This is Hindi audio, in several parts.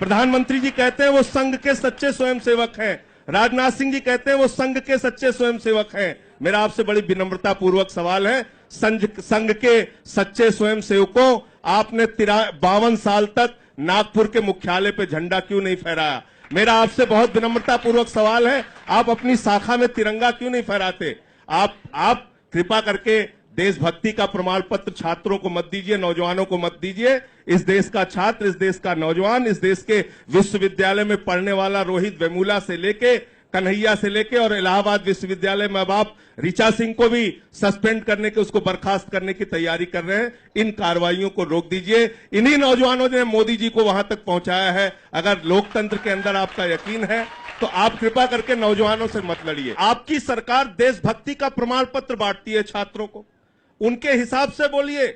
प्रधानमंत्री जी कहते हैं वो संघ के सच्चे स्वयंसेवक हैं। राजनाथ सिंह जी कहते हैं वो संघ के सच्चे स्वयंसेवक हैं। मेरा आपसे बड़ी विनम्रता पूर्वक सवाल है, संघ के सच्चे स्वयंसेवकों, आपने 52 साल तक नागपुर के मुख्यालय पे झंडा क्यों नहीं फहराया? मेरा आपसे बहुत विनम्रता पूर्वक सवाल है, आप अपनी शाखा में तिरंगा क्यों नहीं फहराते? आप कृपा करके देशभक्ति का प्रमाण पत्र छात्रों को मत दीजिए, नौजवानों को मत दीजिए। इस देश का छात्र, इस देश का नौजवान, इस देश के विश्वविद्यालय में पढ़ने वाला रोहित वेमुला से लेके कन्हैया से लेके और इलाहाबाद विश्वविद्यालय में अब आप ऋचा सिंह को भी सस्पेंड करने के, उसको बर्खास्त करने की तैयारी कर रहे हैं। इन कार्रवाइयों को रोक दीजिए। इन्हीं नौजवानों ने मोदी जी को वहां तक पहुंचाया है। अगर लोकतंत्र के अंदर आपका यकीन है तो आप कृपा करके नौजवानों से मत लड़िए। आपकी सरकार देशभक्ति का प्रमाण पत्र बांटती है छात्रों को, उनके हिसाब से बोलिए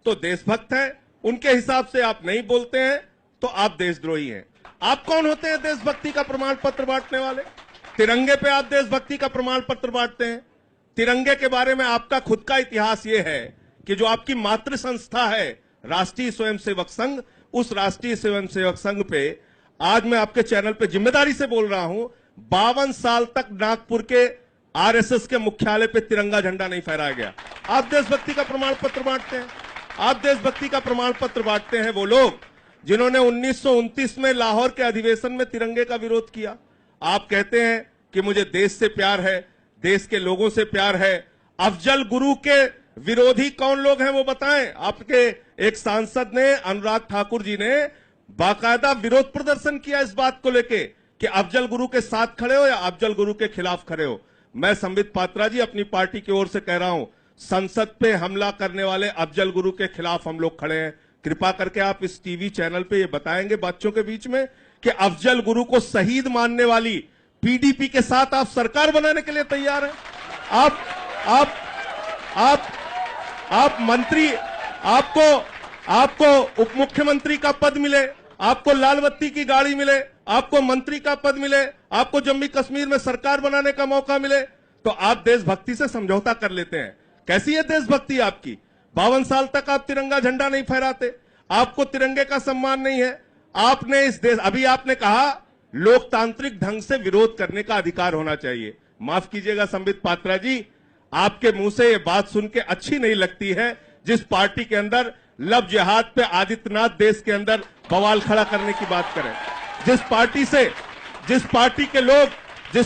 तो देशभक्त हैं, उनके हिसाब से आप नहीं बोलते हैं तो आप देशद्रोही हैं। आप कौन होते हैं देशभक्ति का प्रमाण पत्र बांटने वाले? तिरंगे पे आप देशभक्ति का प्रमाण पत्र बांटते हैं। तिरंगे के बारे में आपका खुद का इतिहास यह है कि जो आपकी मातृ संस्था है राष्ट्रीय स्वयंसेवक संघ, उस राष्ट्रीय स्वयंसेवक संघ पे आज मैं आपके चैनल पे जिम्मेदारी से बोल रहा हूं, 52 साल तक नागपुर के आरएसएस के मुख्यालय पे तिरंगा झंडा नहीं फहराया गया। आप देशभक्ति का प्रमाण पत्र बांटते हैं। आप देशभक्ति का प्रमाण पत्र बांटते हैं वो लोग जिन्होंने 1929 में लाहौर के अधिवेशन में तिरंगे का विरोध किया। आप कहते हैं कि मुझे देश से प्यार है, देश के लोगों से प्यार है। अफजल गुरु के विरोधी कौन लोग हैं वो बताएं। आपके एक सांसद ने, अनुराग ठाकुर जी ने बाकायदा विरोध प्रदर्शन किया इस बात को लेके कि अफजल गुरु के साथ खड़े हो या अफजल गुरु के खिलाफ खड़े हो। मैं संबित पात्रा जी अपनी पार्टी की ओर से कह रहा हूं, संसद पे हमला करने वाले अफजल गुरु के खिलाफ हम लोग खड़े हैं। कृपा करके आप इस टीवी चैनल पे ये बताएंगे बच्चों के बीच में कि अफजल गुरु को शहीद मानने वाली पीडीपी के साथ आप सरकार बनाने के लिए तैयार हैं? आप मंत्री, आपको उप मुख्यमंत्री का पद मिले, आपको लाल बत्ती की गाड़ी मिले, आपको मंत्री का पद मिले, आपको जम्मू कश्मीर में सरकार बनाने का मौका मिले, तो आप देशभक्ति से समझौता कर लेते हैं। कैसी है देशभक्ति आपकी? 52 साल तक आप तिरंगा झंडा नहीं फहराते, आपको तिरंगे का सम्मान नहीं है। आपने इस देश, अभी आपने कहा लोकतांत्रिक ढंग से विरोध करने का अधिकार होना चाहिए। माफ कीजिएगा संबित पात्रा जी, आपके मुंह से ये बात सुन के अच्छी नहीं लगती है। जिस पार्टी के अंदर लव जिहाद पे आदित्यनाथ देश के अंदर बवाल खड़ा करने की बात करें, जिस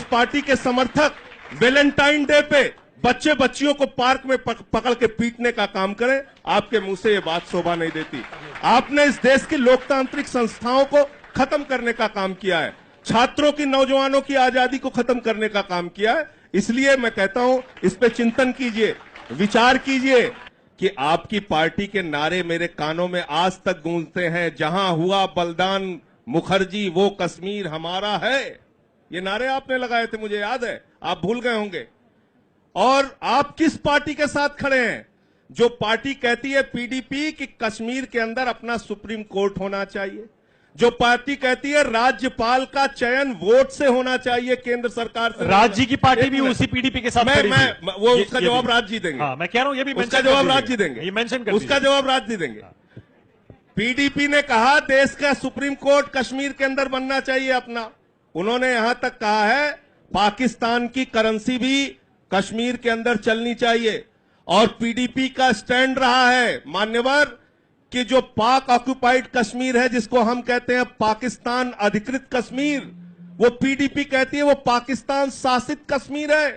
पार्टी के समर्थक वैलेंटाइन डे पे बच्चे बच्चियों को पार्क में पकड़ के पीटने का काम करें, आपके मुंह से ये बात शोभा नहीं देती। आपने इस देश की लोकतांत्रिक संस्थाओं को खत्म करने का काम किया है, छात्रों की, नौजवानों की आजादी को खत्म करने का काम किया है। इसलिए मैं कहता हूं इस पे चिंतन कीजिए, विचार कीजिए कि आपकी पार्टी के नारे मेरे कानों में आज तक गूंजते हैं, जहां हुआ बलिदान मुखर्जी वो कश्मीर हमारा है। ये नारे आपने लगाए थे, मुझे याद है, आप भूल गए होंगे। और आप किस पार्टी के साथ खड़े हैं? जो पार्टी कहती है पीडीपी कि कश्मीर के अंदर अपना सुप्रीम कोर्ट होना चाहिए, जो पार्टी कहती है राज्यपाल का चयन वोट से होना चाहिए केंद्र सरकार से। राज्य की पार्टी भी उसी पीडीपी के साथ खड़ी थी। वो उसका जवाब राज्य जी देंगे। हाँ, मैं कह रहा हूं ये भी उसका जवाब राज्य जी देंगे, ये मेंशन कर उसका जवाब राज्य जी देंगे। पीडीपी ने कहा देश का सुप्रीम कोर्ट कश्मीर के अंदर बनना चाहिए अपना। उन्होंने यहां तक कहा है पाकिस्तान की करेंसी भी कश्मीर के अंदर चलनी चाहिए। और पीडीपी का स्टैंड रहा है मान्यवर कि जो पाक ऑक्युपाइड कश्मीर है, जिसको हम कहते हैं पाकिस्तान अधिकृत कश्मीर, वो पीडीपी कहती है वो पाकिस्तान शासित कश्मीर है।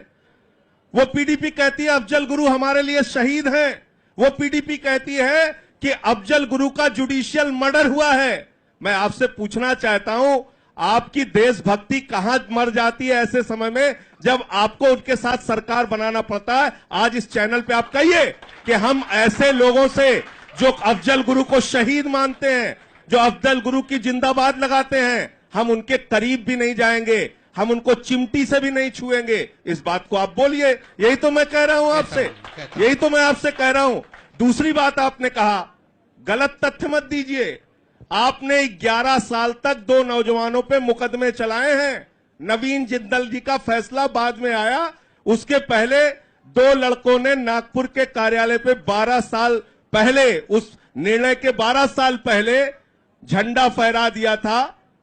वो पीडीपी कहती है अफजल गुरु हमारे लिए शहीद हैं। वो पीडीपी कहती है कि अफजल गुरु का जुडिशियल मर्डर हुआ है। मैं आपसे पूछना चाहता हूं, आपकी देशभक्ति कहां मर जाती है ऐसे समय में जब आपको उनके साथ सरकार बनाना पड़ता है? आज इस चैनल पे आप कहिए कि हम ऐसे लोगों से जो अफजल गुरु को शहीद मानते हैं, जो अफजल गुरु की जिंदाबाद लगाते हैं, हम उनके करीब भी नहीं जाएंगे, हम उनको चिमटी से भी नहीं छुएंगे। इस बात को आप बोलिए। यही तो मैं कह रहा हूं आपसे, यही तो मैं आपसे कह रहा हूं। दूसरी बात आपने कहा, गलत तथ्य मत दीजिए। आपने 11 साल तक 2 नौजवानों पे मुकदमे चलाए हैं। नवीन जिंदल जी का फैसला बाद में आया, उसके पहले 2 लड़कों ने नागपुर के कार्यालय पे 12 साल पहले, उस निर्णय के 12 साल पहले झंडा फहरा दिया था।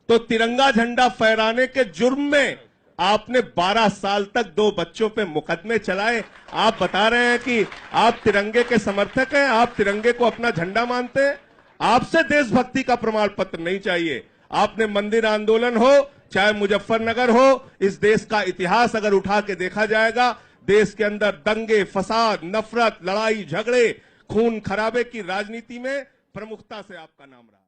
तो तिरंगा झंडा फहराने के जुर्म में आपने 12 साल तक 2 बच्चों पे मुकदमे चलाए। आप बता रहे हैं कि आप तिरंगे के समर्थक हैं, आप तिरंगे को अपना झंडा मानते हैं। आपसे देशभक्ति का प्रमाण पत्र नहीं चाहिए। आपने मंदिर आंदोलन हो चाहे मुजफ्फरनगर हो, इस देश का इतिहास अगर उठा के देखा जाएगा, देश के अंदर दंगे, फसाद, नफरत, लड़ाई झगड़े, खून खराबे की राजनीति में प्रमुखता से आपका नाम रहा।